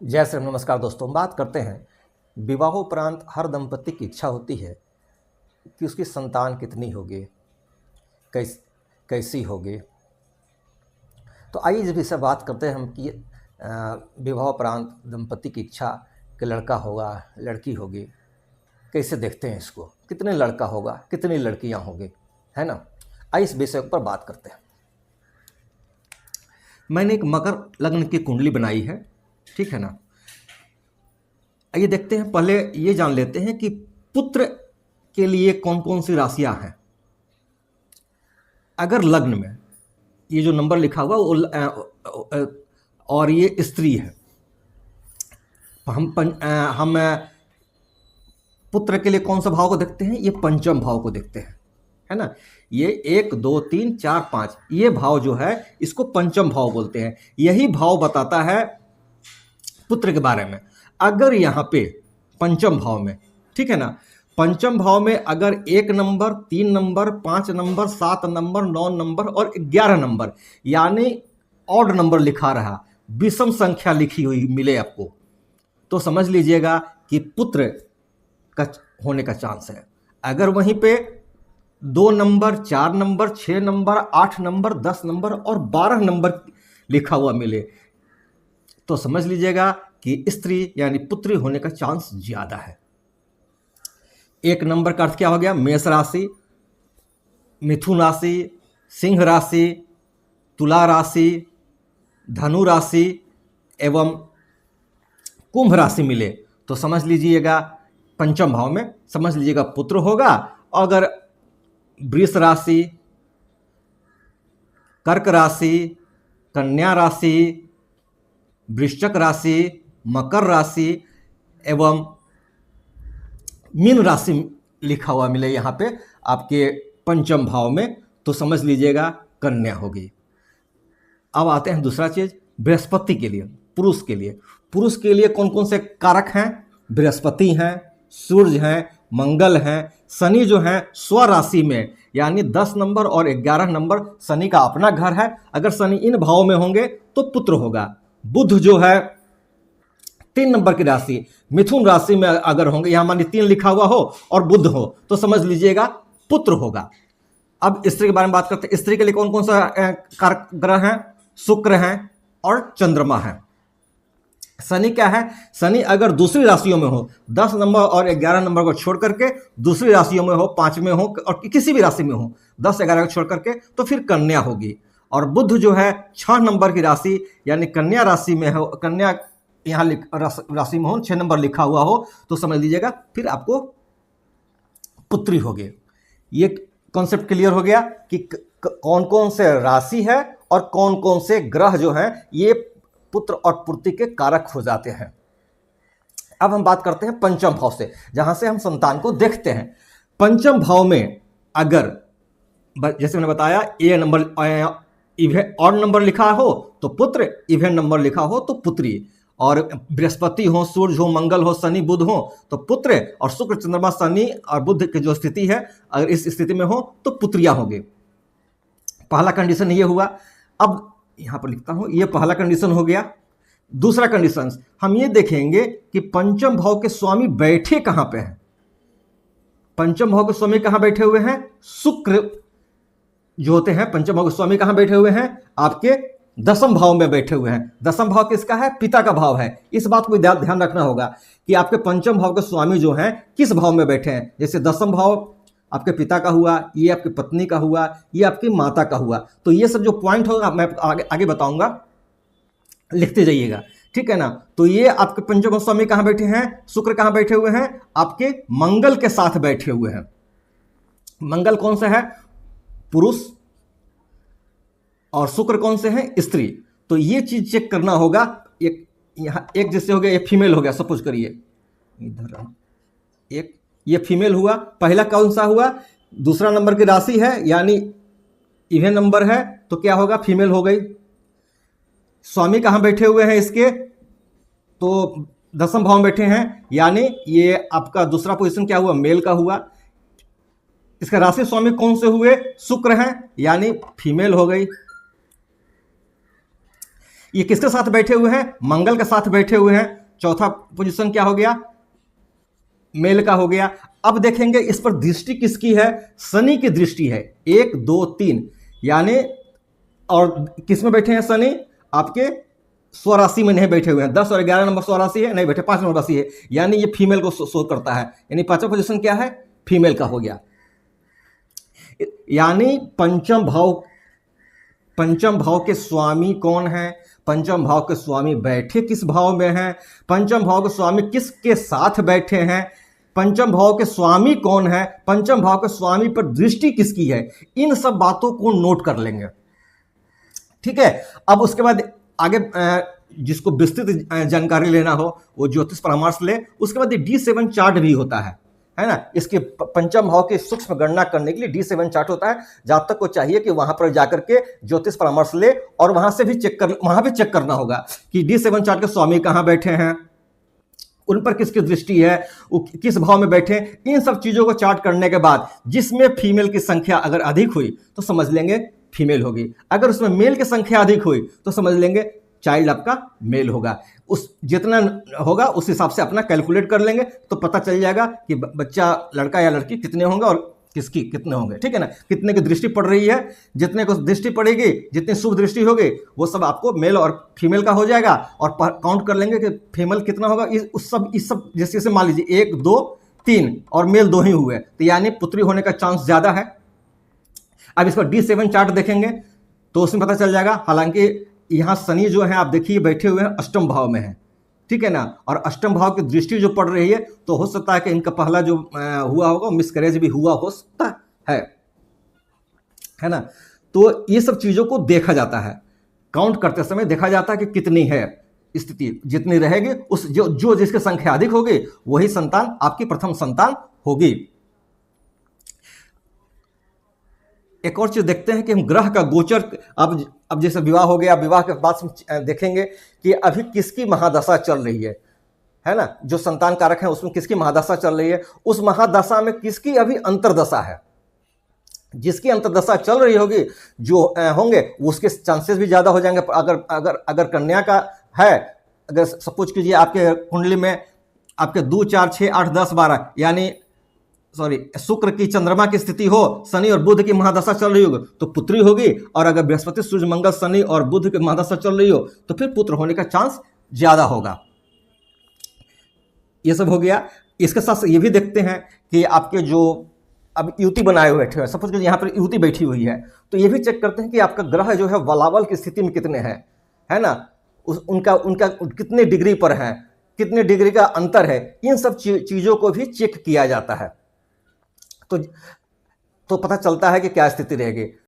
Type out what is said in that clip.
जय श्री राम। नमस्कार दोस्तों, बात करते हैं विवाहोपरांत हर दंपति की इच्छा होती है कि उसकी संतान कितनी होगी, कैसी होगी। तो आइए जब इससे बात करते हैं हम कि विवाहोपरांत दंपति की इच्छा कि लड़का होगा लड़की होगी, कैसे देखते हैं इसको, कितने लड़का होगा कितनी लड़कियां होंगी, है ना। आइए इस विषय पर बात करते हैं। मैंने एक मकर लग्न की कुंडली बनाई है, ठीक है ना। आइए देखते हैं, पहले ये जान लेते हैं कि पुत्र के लिए कौन कौन सी राशियां हैं। अगर लग्न में ये जो नंबर लिखा हुआ वो और ये स्त्री है, हम पुत्र के लिए कौन सा भाव को देखते हैं, ये पंचम भाव को देखते हैं, है ना। ये 1 2 3 4 5 ये भाव जो है इसको पंचम भाव बोलते हैं। यही भाव बताता है पुत्र के बारे में। अगर यहाँ पे पंचम भाव में, ठीक है ना, पंचम भाव में अगर 1 number 3 number 5 number 7 number 9 number और 11 नंबर यानी ऑड नंबर लिखा रहा, विषम संख्या लिखी हुई मिले आपको, तो समझ लीजिएगा कि पुत्र का होने का चांस है। अगर वहीं पे 2 number 4 number 6 number 8 number 10 number और 12 नंबर लिखा हुआ मिले तो समझ लीजिएगा कि स्त्री यानी पुत्री होने का चांस ज्यादा है। 1 नंबर का अर्थ क्या हो गया, मेष राशि, मिथुन राशि, सिंह राशि, तुला राशि, धनु राशि एवं कुंभ राशि मिले तो समझ लीजिएगा पंचम भाव में समझ लीजिएगा पुत्र होगा। अगर वृष राशि, कर्क राशि, कन्या राशि, वृश्चिक राशि, मकर राशि एवं मीन राशि लिखा हुआ मिले यहाँ पे आपके पंचम भाव में तो समझ लीजिएगा कन्या होगी। अब आते हैं दूसरा चीज, बृहस्पति के लिए, पुरुष के लिए। पुरुष के लिए कौन कौन से कारक हैं, बृहस्पति हैं, सूर्य हैं, मंगल हैं, शनि जो है स्वराशि में यानी 10 नंबर और 11 नंबर शनि का अपना घर है। अगर शनि इन भावों में होंगे तो पुत्र होगा। बुध जो है 3 नंबर की राशि मिथुन राशि में अगर होंगे, यहां मानिए 3 लिखा हुआ हो और बुध हो तो समझ लीजिएगा पुत्र होगा। अब स्त्री के बारे में बात करते हैं। स्त्री के लिए कौन कौन सा कारक ग्रह हैं, शुक्र हैं और चंद्रमा है। शनि क्या है, शनि अगर दूसरी राशियों में हो, 10 नंबर और 11 नंबर को छोड़ करके दूसरी राशियों में हो, 5 में हो और किसी भी राशि में हो, 10 11 को छोड़ करके तो फिर कन्या होगी। और बुध जो है 6 नंबर की राशि यानी कन्या राशि में हो, कन्या यहाँ राशि में हो, 6 नंबर लिखा हुआ हो तो समझ लीजिएगा फिर आपको पुत्री होगी। ये कॉन्सेप्ट क्लियर हो गया कि कौन कौन से राशि है और कौन कौन से ग्रह जो है ये पुत्र और पुत्री के कारक हो जाते हैं। अब हम बात करते हैं पंचम भाव से, जहां से हम संतान को देखते हैं। पंचम भाव में अगर जैसे मैंने बताया ए नंबर इवेन ऑड नंबर लिखा हो तो पुत्र, इवेन नंबर लिखा हो तो पुत्री, और बृहस्पति हो, सूर्य हो, मंगल हो, शनि बुध हो तो पुत्र, और शुक्र चंद्रमा शनि और बुध की जो स्थिति है अगर इस स्थिति में हो तो पुत्रियां होंगे। पहला कंडीशन ये हुआ। अब यहां पर लिखता हूं, ये पहला कंडीशन हो गया। दूसरा कंडीशन हम ये देखेंगे कि पंचम भाव के स्वामी बैठे कहां पे हैं। पंचम भाव के स्वामी कहां बैठे हुए हैं, शुक्र जो होते हैं पंचम भाव के स्वामी कहां बैठे हुए हैं, आपके 10म भाव में बैठे हुए हैं। 10म भाव किसका है, पिता का भाव है। इस बात को ध्यान रखना होगा कि आपके पंचम भाव के स्वामी जो हैं किस भाव में बैठे हैं। जैसे 10म भाव आपके पिता का हुआ, ये आपकी पत्नी का हुआ, ये आपकी माता का हुआ। तो ये सब जो पॉइंट होगा मैं आगे बताऊंगा, लिखते जाइएगा, ठीक है ना। तो ये आपके पंचम स्वामी कहां बैठे हैं, शुक्र कहां बैठे हुए हैं, आपके मंगल के साथ बैठे हुए हैं। मंगल कौन सा है, पुरुष, और शुक्र कौन से हैं, स्त्री। तो ये चीज चेक करना होगा। एक यहां एक जैसे हो गया, ये फीमेल हो गया, सपोज करिए इधर एक ये फीमेल हुआ, पहला कौन सा हुआ, दूसरा नंबर की राशि है यानी इवेन नंबर है तो क्या होगा, फीमेल हो गई। स्वामी कहां बैठे हुए हैं इसके, तो 10म भाव में बैठे हैं यानी ये आपका दूसरा पोजीशन क्या हुआ, मेल का हुआ। इसका राशि स्वामी कौन से हुए, शुक्र हैं यानी फीमेल हो गई। ये किसके साथ बैठे हुए हैं? मंगल के साथ बैठे हुए हैं। चौथा पोजीशन क्या हो गया? मेल का हो गया। अब देखेंगे इस पर दृष्टि किसकी है? शनि की दृष्टि है, 1 2 3, यानी और किस में बैठे हैं शनि? आपके स्वराशि में नहीं बैठे हुए हैं। 10 और 11 नंबर स्वराशि है, नहीं बैठे, 5 नंबर राशि है, यानी ये फीमेल को शो करता है। यानी पांचवा पोजीशन क्या है? फीमेल का हो गया। यानी पंचम भाव के स्वामी कौन है? पंचम भाव के स्वामी बैठे किस भाव में हैं? पंचम भाव के स्वामी किसके साथ बैठे हैं? पंचम भाव के स्वामी कौन है? पंचम भाव के स्वामी पर दृष्टि किसकी है? इन सब बातों को नोट कर लेंगे, ठीक है। अब उसके बाद आगे जिसको विस्तृत जानकारी लेना हो वो ज्योतिष परामर्श ले। उसके बाद D7 चार्ट भी होता है ना। इसके पंचम भाव की सूक्ष्म गणना करने के लिए D7 चार्ट होता है। जब तक को चाहिए कि वहां पर जाकर के ज्योतिष परामर्श ले और वहां से भी वहां भी चेक करना होगा कि D7 चार्ट के स्वामी कहां बैठे हैं, उन पर किसकी दृष्टि है, वो किस भाव में बैठे। इन सब चीजों को चार्ट करने के बाद जिसमें फीमेल की संख्या अगर अधिक हुई तो समझ लेंगे फीमेल होगी, अगर उसमें मेल की संख्या अधिक हुई तो समझ लेंगे चाइल्ड आपका मेल होगा। उस जितना होगा उस हिसाब से अपना कैलकुलेट कर लेंगे तो पता चल जाएगा कि बच्चा लड़का या लड़की कितने होंगे और किसकी कितने होंगे, ठीक है ना। कितने की दृष्टि पड़ रही है, जितने को दृष्टि पड़ेगी, जितनी शुभ दृष्टि होगी वो सब आपको मेल और फीमेल का हो जाएगा। और काउंट कर लेंगे कि फीमेल कितना होगा। इस सब जैसे मान लीजिए 1 2 3 और मेल 2 ही हुए तो यानी पुत्री होने का चांस ज्यादा है। अब इसको D7 चार्ट देखेंगे तो उसमें पता चल जाएगा। हालांकि यहाँ शनि जो है आप देखिए बैठे हुए हैं अष्टम भाव में है, ठीक है ना। और अष्टम भाव की दृष्टि जो पड़ रही है तो हो सकता है कि इनका पहला जो हुआ होगा मिसकैरेज भी हुआ हो सकता है ना। तो ये सब चीजों को देखा जाता है, काउंट करते समय देखा जाता है कि कितनी है स्थिति। जितनी रहेगी उस जो जिसकी संख्या अधिक होगी वही संतान आपकी प्रथम संतान होगी। एक और चीज देखते हैं कि हम ग्रह का गोचर, अब जैसे विवाह हो गया, विवाह के बाद देखेंगे कि अभी किसकी महादशा चल रही है ना। जो संतान कारक है उसमें किसकी महादशा चल रही है, उस महादशा में किसकी अभी अंतर्दशा है। जिसकी अंतर्दशा चल रही होगी जो होंगे उसके चांसेस भी ज्यादा हो जाएंगे। अगर कन्या का है, अगर सपोज कीजिए आपके कुंडली में आपके 2 4 6 8 10 12 यानी शुक्र की चंद्रमा की स्थिति हो, शनि और बुध की महादशा चल रही होगी तो पुत्री होगी। और अगर बृहस्पति सूर्य मंगल शनि और बुध की महादशा चल रही हो तो फिर पुत्र होने का चांस ज्यादा होगा। ये सब हो गया। इसके साथ ये भी देखते हैं कि आपके जो अब युति बनाए हुए बैठे हुए, सपोज यहाँ पर युति बैठी हुई है तो ये भी चेक करते हैं कि आपका ग्रह जो है बलाबल की स्थिति में कितने हैं, है ना। उनका कितने डिग्री पर है, कितने डिग्री का अंतर है, इन सब चीजों को भी चेक किया जाता है। तो पता चलता है कि क्या स्थिति रहेगी।